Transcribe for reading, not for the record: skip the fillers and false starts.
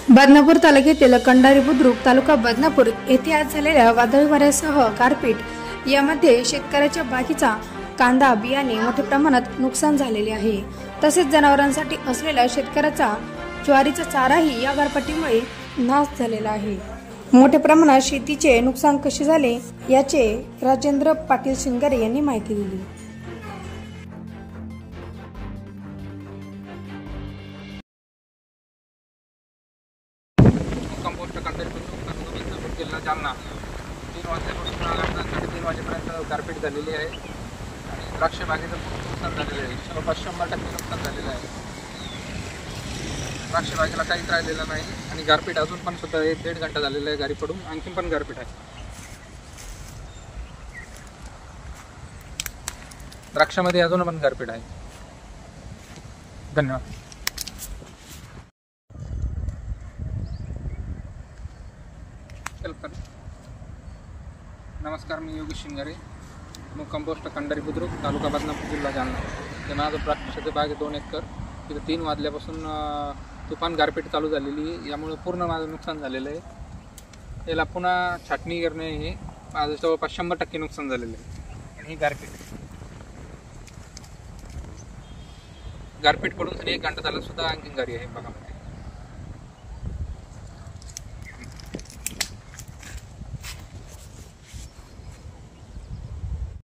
बदनापूर तालुक्यातील कंडारी बुद्रुक तालुका बदनापूर येथे आज झालेल्या वादळी वाऱ्यासह गारपीट यामध्ये शेतकऱ्याच्या बागीचा कांदा बियाणे मोठ्या प्रमाणात नुकसान झालेले आहे। तसेच जनावरांसाठी असलेला शेतकऱ्याचा ज्वारीचा चाराही या गारपीटीमुळे नाश झालेला आहे। मोठ्या प्रमाणात शेतीचे नुकसान कसे झाले याचे राजेंद्र पाटील शिंगारे यांनी माहिती दिली। कंपोस्ट कंटेनर बदनापूर जिल्हा जालना 3 वाजल्यापासून 3:30 वाजेपर्यंत गारपीट झालेली आहे आणि द्राक्ष बागेचं खूप नुकसान झालेलं आहे। 100% नुकसान झालेलं आहे। द्राक्ष बागेला काहीच राहिलेलं नाही आणि गारपीट अजून पण सुद्धा 1-1.5 घंटा झालेला आहे। गारी पडून आणखी पण गारपीट आहे। द्राक्षामध्ये अजून पण गारपीट आहे। धन्यवाद। नमस्कार, मी योगेश शिंगारे, कंपोस्ट कंडारी बुद्रुक तालुका बदनापूर जिल्हा जालना। ते माझं द्राक्षाचं बाग आहे 2 एकर। तिथे 3 वाजल्यापासून तुफान गारपीट चालू झालेली आहे। यामुळे पूर्ण माझं नुकसान झालेलं आहे। याला पुन्हा छाटणी करणे हे माझं जवळपास 100% नुकसान झालेलं आहे। आणि ही गारपीट पडून 1 घंटा झाला सुद्धा आणखी गारी आहे बागामध्ये।